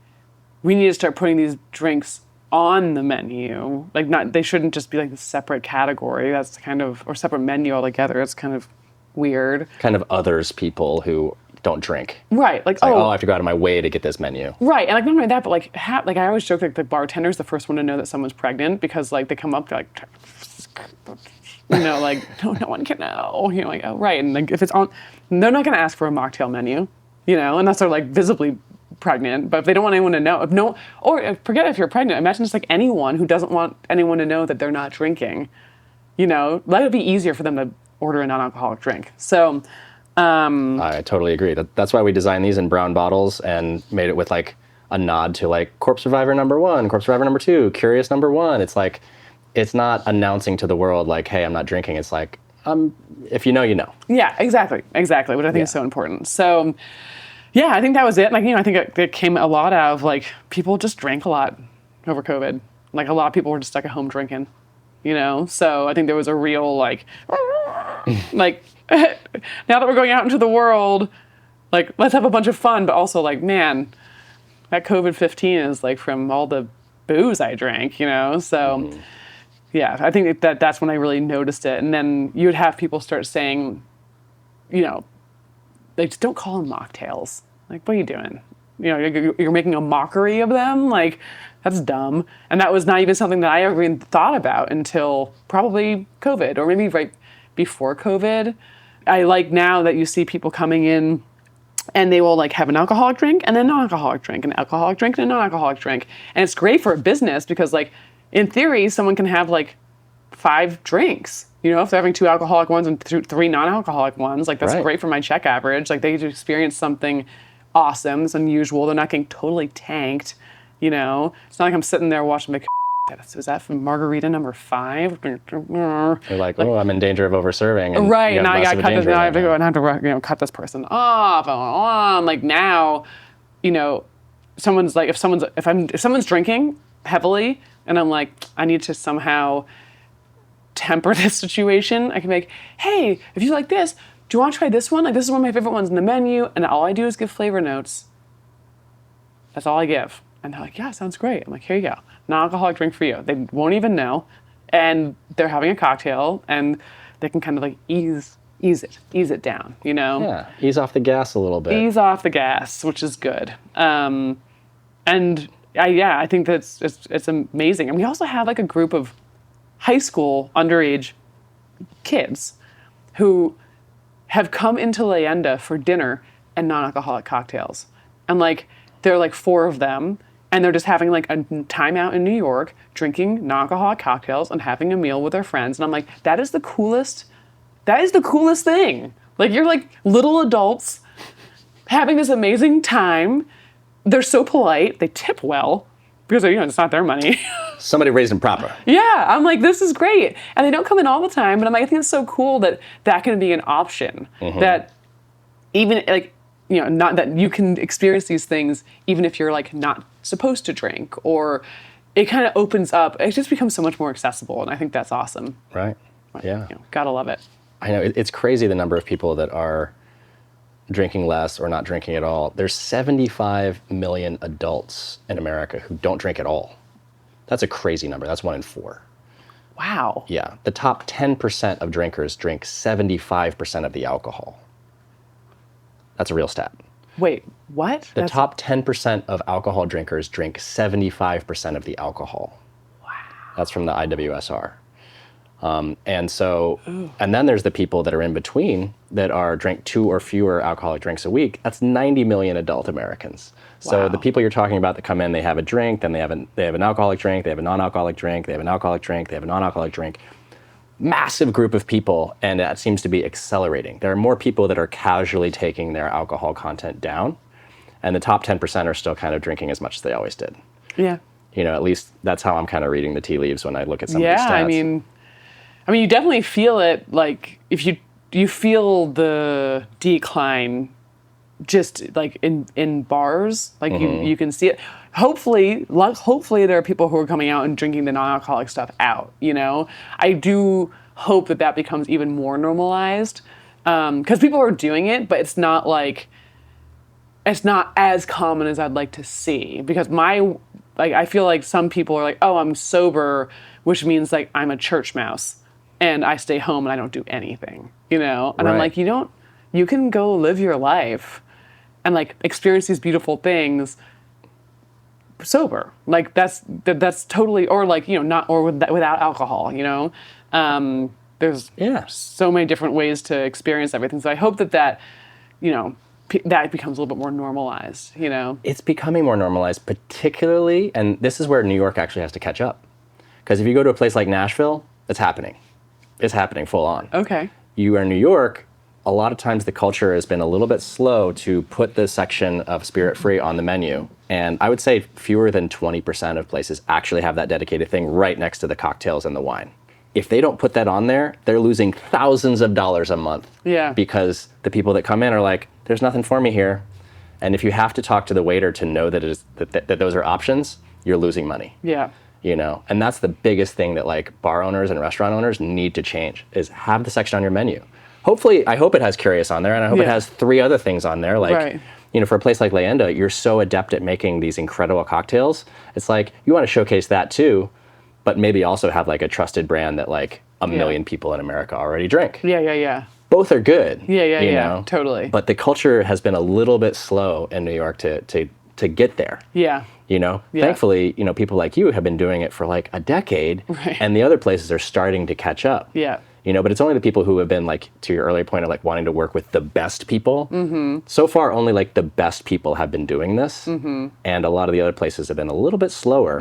Speaker 1: we need to start putting these drinks on the menu. Like, they shouldn't just be like a separate category. That's kind of, or separate menu altogether. It's kind of weird.
Speaker 2: Kind of others people who don't drink.
Speaker 1: Right. Like,
Speaker 2: oh, I have to go out of my way to get this menu.
Speaker 1: Right. And like, not only that, but like, like I always joke, like the bartender's the first one to know that someone's pregnant because like they come up, they're like, like, no one can know. Like, oh, right. And like, if it's on, they're not going to ask for a mocktail menu, unless they're like visibly pregnant. But if they don't want anyone to know, or forget if you're pregnant, imagine just like anyone who doesn't want anyone to know that they're not drinking, let it be easier for them to order a non-alcoholic drink. So,
Speaker 2: I totally agree. That's why we designed these in brown bottles and made it with like a nod to like Corpse Survivor #1, Corpse Survivor #2, Curious #1. It's like, it's not announcing to the world like, hey, I'm not drinking. It's like, if you know, you know.
Speaker 1: Yeah, exactly, which I think is so important. So, yeah, I think that was it. Like, I think it came a lot out of like people just drank a lot over COVID. Like a lot of people were just stuck at home drinking, So I think there was a real like, like now that we're going out into the world, like let's have a bunch of fun, but also like, man, that COVID-15 is like from all the booze I drank, So. Yeah, I think that's when I really noticed it. And then you would have people start saying, like, just don't call them mocktails. Like, what are you doing? You're making a mockery of them? Like, that's dumb. And that was not even something that I ever even thought about until probably COVID, or maybe right before COVID. I like now that you see people coming in and they will like have an alcoholic drink and then non-alcoholic drink, an alcoholic drink and a non-alcoholic drink. And it's great for a business because like, in theory, someone can have like 5 drinks. If they're having 2 alcoholic ones and 3 non-alcoholic ones, like that's great for my check average. Like they get to experience something awesome, it's unusual. They're not getting totally tanked. It's not like I'm sitting there watching like, is that from margarita #5?
Speaker 2: You're like, oh, I'm in danger of over-serving. And
Speaker 1: right, now I got to cut this. Now I have to go and have to cut this person off. Like now, someone's like, if someone's drinking heavily. And I'm like, I need to somehow temper this situation. I can be like, hey, if you like this, do you want to try this one? Like, this is one of my favorite ones in the menu. And all I do is give flavor notes. That's all I give. And they're like, yeah, sounds great. I'm like, here you go. Non-alcoholic drink for you. They won't even know. And they're having a cocktail. And they can kind of like ease it down,
Speaker 2: Yeah, ease off the gas a little bit.
Speaker 1: Ease off the gas, which is good. I think that's it's amazing. And we also have like a group of high school underage kids who have come into Leyenda for dinner and non-alcoholic cocktails. And like, there are like 4 of them and they're just having like a time out in New York, drinking non-alcoholic cocktails and having a meal with their friends. And I'm like, that is the coolest thing. Like you're like little adults having this amazing time. They're so polite. They tip well because it's not their money.
Speaker 2: Somebody raised them proper.
Speaker 1: Yeah, I'm like, this is great. And they don't come in all the time, but I'm like, I think it's so cool that can be an option. That even like, not that you can experience these things even if you're like not supposed to drink, or it kind of opens up. It just becomes so much more accessible, and I think that's awesome.
Speaker 2: Right. Yeah.
Speaker 1: Gotta love it.
Speaker 2: I know it's crazy the number of people that are drinking less or not drinking at all. There's 75 million adults in America who don't drink at all. That's a crazy number. That's 1 in 4.
Speaker 1: Wow.
Speaker 2: Yeah. The top 10% of drinkers drink 75% of the alcohol. That's a real stat.
Speaker 1: Wait, what?
Speaker 2: The top 10% of alcohol drinkers drink 75% of the alcohol.
Speaker 1: Wow.
Speaker 2: That's from the IWSR. And so, and then there's the people that are in between that are drink 2 or fewer alcoholic drinks a week. That's 90 million adult Americans. So
Speaker 1: Wow.
Speaker 2: the people you're talking about that come in, they have a drink, then they have an alcoholic drink, they have a non-alcoholic drink, they have an alcoholic drink, they have a non-alcoholic drink. Massive group of people, and that seems to be accelerating. There are more people that are casually taking their alcohol content down, and the top 10% are still kind of drinking as much as they always did.
Speaker 1: Yeah.
Speaker 2: You know, at least that's how I'm kind of reading the tea leaves when I look at some of these stats.
Speaker 1: I mean, you definitely feel it. Like if you feel the decline, just like in bars, like you can see it. Hopefully there are people who are coming out and drinking the non-alcoholic stuff out. You know, I do hope that becomes even more normalized because people are doing it, but it's not as common as I'd like to see. Because I feel like some people are like, oh, I'm sober, which means like I'm a church mouse and I stay home and I don't do anything, you know? And
Speaker 2: Right.
Speaker 1: I'm like, you can go live your life and like experience these beautiful things sober. Like that's totally, or like, not, or without alcohol, you know? There's so many different ways to experience everything. So I hope that that becomes a little bit more normalized, you know?
Speaker 2: It's becoming more normalized, particularly, and this is where New York actually has to catch up. Because if you go to a place like Nashville, it's happening. It's happening full on.
Speaker 1: Okay.
Speaker 2: You are in New York, a lot of times the culture has been a little bit slow to put the section of spirit-free on the menu. And I would say fewer than 20% of places actually have that dedicated thing right next to the cocktails and the wine. If they don't put that on there, they're losing thousands of dollars a month.
Speaker 1: Yeah.
Speaker 2: Because the people that come in are like, there's nothing for me here. And if you have to talk to the waiter to know that those are options, you're losing money.
Speaker 1: Yeah.
Speaker 2: You know, and that's the biggest thing that like bar owners and restaurant owners need to change is have the section on your menu. Hopefully, I hope it has Curious on there, and I hope it has 3 other things on there. Like,
Speaker 1: Right.
Speaker 2: For a place like Leyenda, you're so adept at making these incredible cocktails. It's like you want to showcase that too, but maybe also have like a trusted brand that like a million people in America already drink.
Speaker 1: Yeah.
Speaker 2: Both are good.
Speaker 1: Yeah.
Speaker 2: you know?
Speaker 1: Totally.
Speaker 2: But the culture has been a little bit slow in New York to get there.
Speaker 1: Yeah. Yeah.
Speaker 2: Thankfully, people like you have been doing it for like a decade,
Speaker 1: Right.
Speaker 2: and the other places are starting to catch up.
Speaker 1: Yeah.
Speaker 2: But it's only the people who have been like, to your earlier point of like wanting to work with the best people. Mm-hmm. So far, only like the best people have been doing this, and a lot of the other places have been a little bit slower,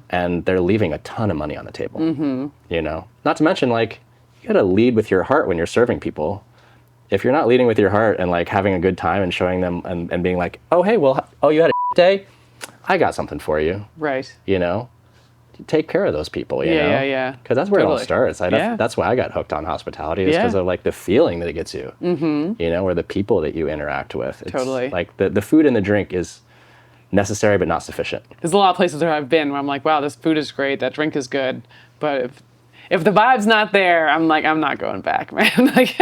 Speaker 2: and they're leaving a ton of money on the table. Not to mention like you got to lead with your heart when you're serving people. If you're not leading with your heart and like having a good time and showing them and being like, oh hey, well, you had a day. I got something for you.
Speaker 1: Right.
Speaker 2: Take care of those people,
Speaker 1: Yeah.
Speaker 2: Because that's where it all
Speaker 1: Totally.
Speaker 2: starts. That's why I got hooked on hospitality, is because of like the feeling that it gets you, or the people that you interact with. It's
Speaker 1: Totally.
Speaker 2: like the food and the drink is necessary but not sufficient.
Speaker 1: There's a lot of places where I've been where I'm like, wow, this food is great, that drink is good, but if the vibe's not there, I'm like, I'm not going back, man. Like,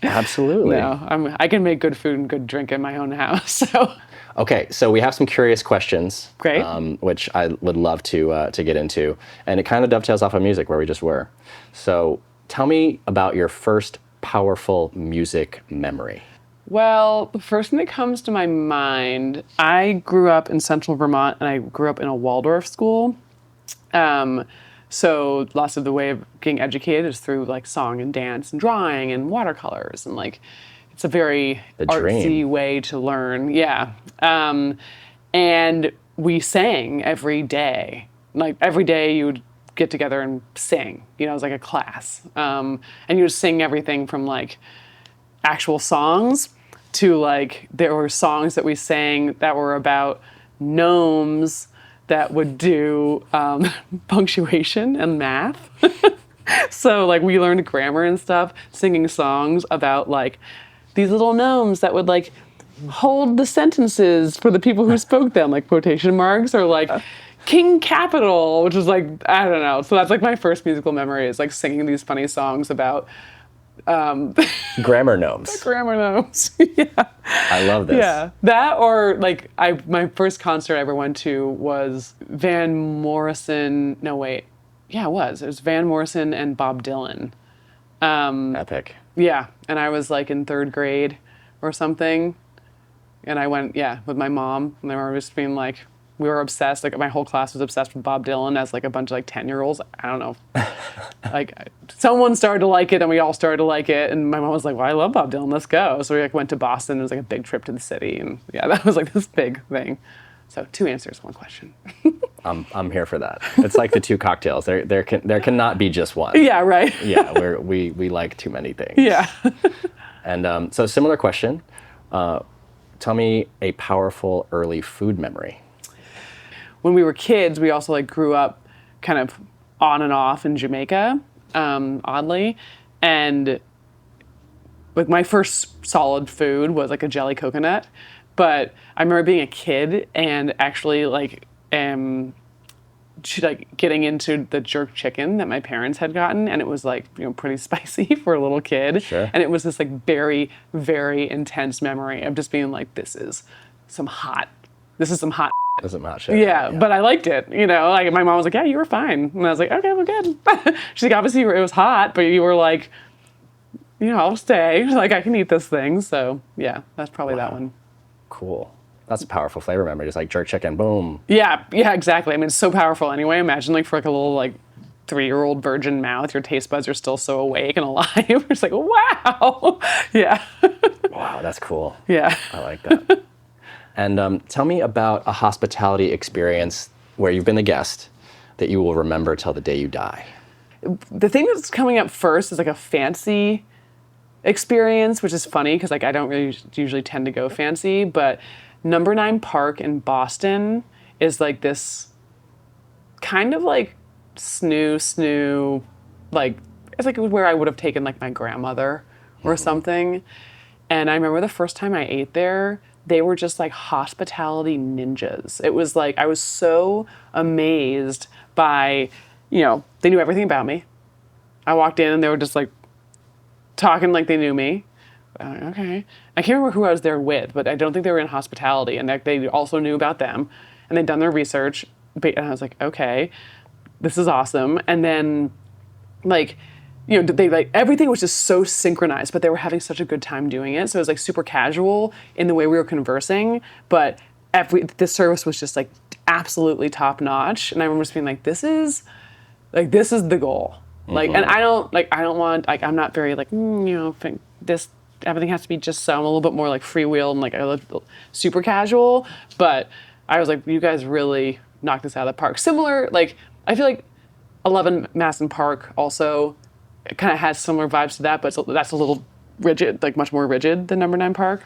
Speaker 2: Absolutely.
Speaker 1: no, I can make good food and good drink in my own house. So.
Speaker 2: Okay, so we have some curious questions,
Speaker 1: Great.
Speaker 2: Which I would love to get into, and it kind of dovetails off of music where we just were. So tell me about your first powerful music memory.
Speaker 1: Well, the first thing that comes to my mind, I grew up in central Vermont, and I grew up in a Waldorf school. So lots of the way of getting educated is through like song and dance and drawing and watercolors, and like it's a very artsy way to learn. Yeah. And we sang every day. Like every day you would get together and sing, it was like a class. And you would sing everything from like actual songs to like, there were songs that we sang that were about gnomes that would do punctuation and math. So like we learned grammar and stuff, singing songs about like these little gnomes that would like hold the sentences for the people who spoke them, like quotation marks, or like King Capital, which is like, I don't know. So that's like my first musical memory, is like singing these funny songs about
Speaker 2: Grammar gnomes.
Speaker 1: grammar gnomes. Yeah.
Speaker 2: I love this.
Speaker 1: Yeah. That, or like my first concert I ever went to was Van Morrison. No, wait. Yeah, it was. It was Van Morrison and Bob Dylan.
Speaker 2: Epic.
Speaker 1: Yeah, and I was like in 3rd grade or something, and I went, with my mom, and I remember just being like, we were obsessed. Like my whole class was obsessed with Bob Dylan as like a bunch of like 10-year-olds. I don't know. Like someone started to like it and we all started to like it. And my mom was like, well, I love Bob Dylan. Let's go. So we like went to Boston. It was like a big trip to the city. And yeah, that was like this big thing. So 2 answers, 1 question.
Speaker 2: I'm here for that. It's like the 2 cocktails. There cannot be just one.
Speaker 1: Yeah, right.
Speaker 2: Yeah, we like too many things.
Speaker 1: Yeah.
Speaker 2: And so similar question. Tell me a powerful early food memory.
Speaker 1: When we were kids, we also like grew up kind of on and off in Jamaica, oddly. And like my first solid food was like a jelly coconut. But I remember being a kid and actually like getting into the jerk chicken that my parents had gotten, and it was like, you know, pretty spicy for a little kid.
Speaker 2: Sure.
Speaker 1: And it was this like very, very intense memory of just being like, this is some hot.
Speaker 2: Doesn't match it.
Speaker 1: Yeah, but I liked it. You know, like my mom was like, yeah, you were fine. And I was like, okay, we're good. She's like, obviously it was hot, but you were like, you know, I'll stay. Like I can eat this thing. So yeah, that's probably that one.
Speaker 2: Cool. That's a powerful flavor memory. Just like jerk chicken, boom.
Speaker 1: Yeah, exactly. I mean, it's so powerful anyway. Imagine like for like a little like 3-year-old virgin mouth, your taste buds are still so awake and alive. It's like, wow. Yeah.
Speaker 2: Wow, that's cool.
Speaker 1: Yeah.
Speaker 2: I like that. And tell me about a hospitality experience where you've been the guest that you will remember till the day you die.
Speaker 1: The thing that's coming up first is like a fancy experience, which is funny because like I don't really usually tend to go fancy, but Number 9 Park in Boston is like this kind of like snoo, like it's like where I would have taken like my grandmother or something. And I remember the first time I ate there, they were just like hospitality ninjas. It was like, I was so amazed by, you know, they knew everything about me. I walked in and they were just like talking like they knew me. Okay. I can't remember who I was there with, but I don't think they were in hospitality, and that they also knew about them and they'd done their research. And I was like, okay, this is awesome. And then like, you know, they like everything was just so synchronized, but they were having such a good time doing it. So it was like super casual in the way we were conversing, but the service was just like absolutely top notch. And I remember just being like, this is the goal. Like, and I don't want, like, I'm not very like, you know, everything has to be just so. I'm a little bit more like freewheel and like I live super casual, but I was like, you guys really knocked this out of the park. Similar, like, I feel like 11 Masson Park also kind of has similar vibes to that, but that's a little rigid, like much more rigid than Number 9 Park.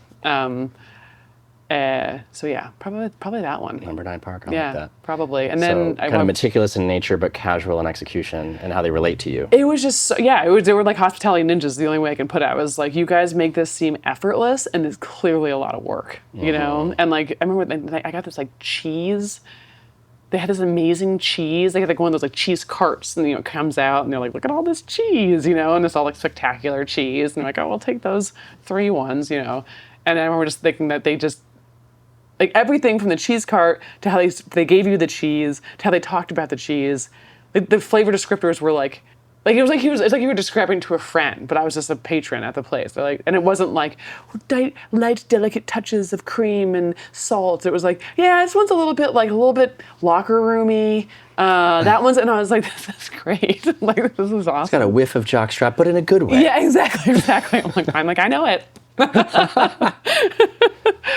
Speaker 1: So yeah, probably that one.
Speaker 2: Number 9 Park, I
Speaker 1: Yeah,
Speaker 2: like that.
Speaker 1: probably. And
Speaker 2: So
Speaker 1: then
Speaker 2: kind of meticulous in nature, but casual in execution and how they relate to you.
Speaker 1: it was just, they were like hospitality ninjas, the only way I can put it. I was like, you guys make this seem effortless, and it's clearly a lot of work, you know? And like, I remember I got this like cheese. They had this amazing cheese. They had like one of those like cheese carts, and you know, it comes out, and they're like, look at all this cheese, you know, and it's all like spectacular cheese. And they're like, oh, we'll take those 3 ones, you know. And I remember just thinking that they just, like everything from the cheese cart to how they gave you the cheese to how they talked about the cheese, the flavor descriptors were like it was like you were describing to a friend, but I was just a patron at the place. They're like, and it wasn't like light, delicate touches of cream and salt. It was like, yeah, this one's a little bit locker roomy. That one's, and I was like, this is great. Like, this is awesome.
Speaker 2: It's got a whiff of jockstrap, but in a good way.
Speaker 1: Yeah, exactly. I'm like, I know it.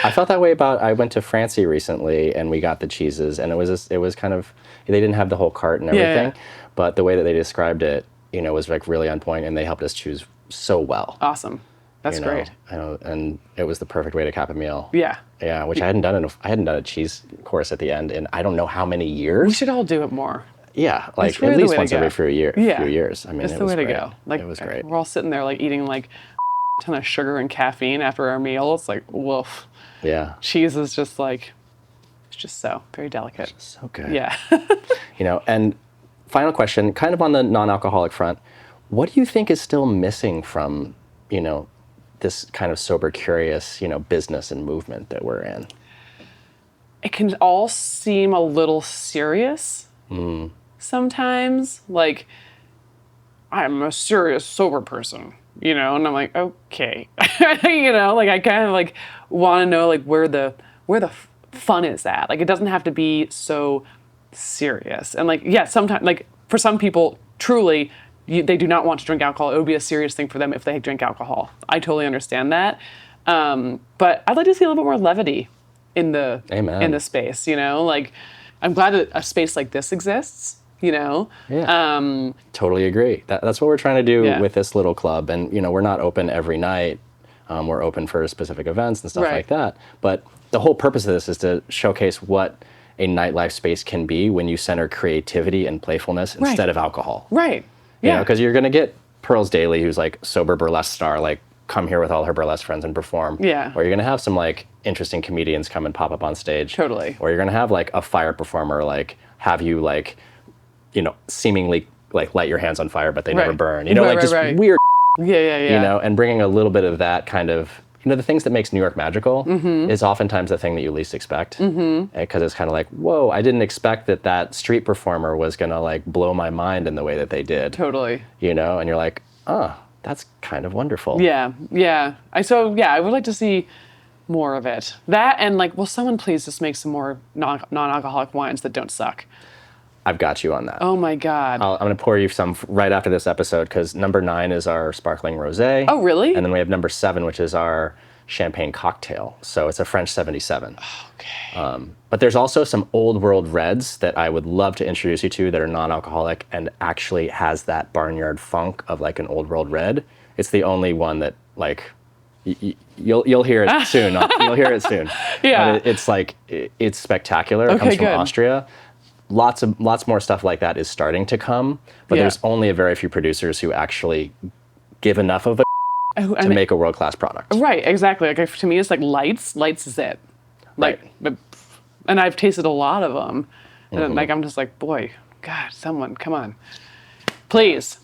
Speaker 2: I felt that way I went to Francie recently, and we got the cheeses, and it was kind of, they didn't have the whole cart and everything,
Speaker 1: Yeah.
Speaker 2: but the way that they described it, you know, was like really on point, and they helped us choose so well.
Speaker 1: Awesome. That's
Speaker 2: you know?
Speaker 1: great.
Speaker 2: I know, and it was the perfect way to cap a meal.
Speaker 1: Yeah.
Speaker 2: Yeah, which I hadn't done a cheese course at the end in I don't know how many years.
Speaker 1: We should all do it more.
Speaker 2: Yeah, like
Speaker 1: really
Speaker 2: at
Speaker 1: the
Speaker 2: least
Speaker 1: way to
Speaker 2: once
Speaker 1: go.
Speaker 2: every few years. I mean,
Speaker 1: It's
Speaker 2: it
Speaker 1: the
Speaker 2: was
Speaker 1: way to
Speaker 2: great.
Speaker 1: go. Like,
Speaker 2: it was great.
Speaker 1: We're all sitting there like eating like a ton of sugar and caffeine after our meal. It's like, woof.
Speaker 2: Yeah.
Speaker 1: Cheese is just like, it's just so very delicate.
Speaker 2: So good.
Speaker 1: Yeah.
Speaker 2: You know, and final question, kind of on the non-alcoholic front, what do you think is still missing from, you know, this kind of sober, curious, you know, business and movement that we're in?
Speaker 1: It can all seem a little serious sometimes. Like, I'm a serious sober person, you know, and I'm like, okay, you know, like I kind of like want to know like where the fun is that? Like, it doesn't have to be so serious. And like, yeah, sometimes, like for some people, truly, they do not want to drink alcohol. It would be a serious thing for them if they drink alcohol. I totally understand that. But I'd like to see a little bit more levity in the
Speaker 2: Amen.
Speaker 1: in the space. You know, like I'm glad that a space like this exists. You know,
Speaker 2: Yeah. Totally agree. That's what we're trying to do
Speaker 1: Yeah.
Speaker 2: with this little club. And, you know, we're not open every night. We're open for specific events and stuff
Speaker 1: Right.
Speaker 2: like that. But the whole purpose of this is to showcase what a nightlife space can be when you center creativity and playfulness instead of alcohol.
Speaker 1: Right.
Speaker 2: You
Speaker 1: Yeah.
Speaker 2: know, because you're going to get Pearls Daly, who's like sober burlesque star, like come here with all her burlesque friends and perform.
Speaker 1: Yeah.
Speaker 2: Or you're going to have some like interesting comedians come and pop up on stage.
Speaker 1: Totally.
Speaker 2: Or you're going to have like a fire performer, like have you like, you know, seemingly like light your hands on fire, but they never
Speaker 1: Right.
Speaker 2: burn. You know,
Speaker 1: Right,
Speaker 2: like just
Speaker 1: right.
Speaker 2: weird,
Speaker 1: Yeah.
Speaker 2: you know, and bringing a little bit of that kind of, you know, the things that makes New York magical is oftentimes the thing that you least expect. Because it's kind of like, whoa, I didn't expect that street performer was going to like blow my mind in the way that they did.
Speaker 1: Totally.
Speaker 2: You know, and you're like, oh, that's kind of wonderful.
Speaker 1: Yeah. I would like to see more of it. That and like, will someone please just make some more non-alcoholic wines that don't suck?
Speaker 2: I've got you on that.
Speaker 1: Oh my God.
Speaker 2: I'm going to pour you some right after this episode because number 9 is our sparkling rosé.
Speaker 1: Oh, really?
Speaker 2: And then we have number 7, which is our champagne cocktail. So it's a French 77.
Speaker 1: Okay.
Speaker 2: But there's also some old world reds that I would love to introduce you to that are non-alcoholic and actually has that barnyard funk of like an old world red. It's the only one that like you'll hear it soon. You'll hear it soon.
Speaker 1: Yeah.
Speaker 2: But it's like it's spectacular. It comes from
Speaker 1: good.
Speaker 2: Austria. Lots more stuff like that is starting to come, but
Speaker 1: Yeah.
Speaker 2: there's only a very few producers who actually give enough of a to make a world-class product.
Speaker 1: Right, exactly. Like to me, it's like lights. Lights is it. Like, and I've tasted a lot of them, and like I'm just like, boy, God, someone, come on, please,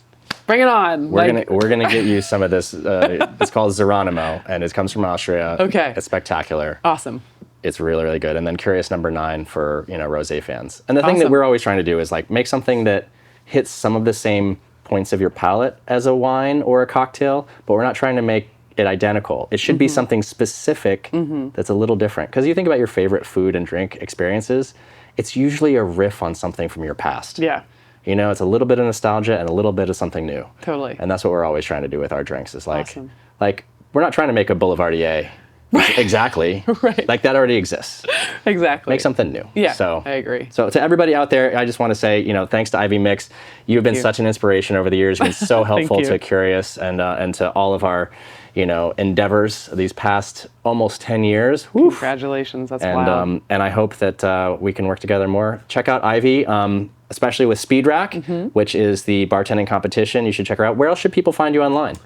Speaker 1: bring it on.
Speaker 2: We're gonna get you some of this. It's called Geronimo, and it comes from Austria.
Speaker 1: Okay.
Speaker 2: It's spectacular.
Speaker 1: Awesome.
Speaker 2: It's really, really good. And then Curious number 9 for, you know, rosé fans. And the thing that
Speaker 1: Awesome.
Speaker 2: we're always trying to do is like make something that hits some of the same points of your palate as a wine or a cocktail, but we're not trying to make it identical. It should be something specific that's a little different. Because you think about your favorite food and drink experiences, it's usually a riff on something from your past.
Speaker 1: Yeah.
Speaker 2: You know, it's a little bit of nostalgia and a little bit of something new.
Speaker 1: Totally.
Speaker 2: And that's what we're always trying to do with our drinks is like,
Speaker 1: Awesome.
Speaker 2: like we're not trying to make a Boulevardier. Exactly.
Speaker 1: Right.
Speaker 2: Like that already exists.
Speaker 1: Exactly.
Speaker 2: Make something new.
Speaker 1: Yeah,
Speaker 2: So
Speaker 1: I agree.
Speaker 2: So to everybody out there, I just want to say, you know, thanks to Ivy Mix. You've been such an inspiration over the years. You've been so helpful
Speaker 1: you.
Speaker 2: to Curious and to all of our, you know, endeavors these past almost 10 years. Woof.
Speaker 1: Congratulations. That's
Speaker 2: And
Speaker 1: wild.
Speaker 2: and I hope that we can work together more. Check out Ivy, especially with Speed Rack, which is the bartending competition. You should check her out. Where else should people find you online?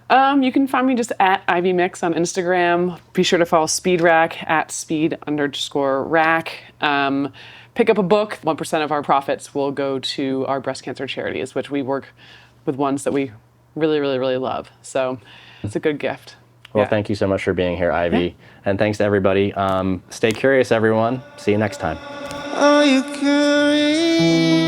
Speaker 1: You can find me just at Ivy Mix on Instagram. Be sure to follow Speed Rack at speed_rack. Pick up a book. 1% of our profits will go to our breast cancer charities, which we work with ones that we really, really, really love. So it's a good gift.
Speaker 2: Well,
Speaker 1: Yeah.
Speaker 2: thank you so much for being here, Ivy. And thanks to everybody. Stay curious, everyone. See you next time.
Speaker 3: Are you curious?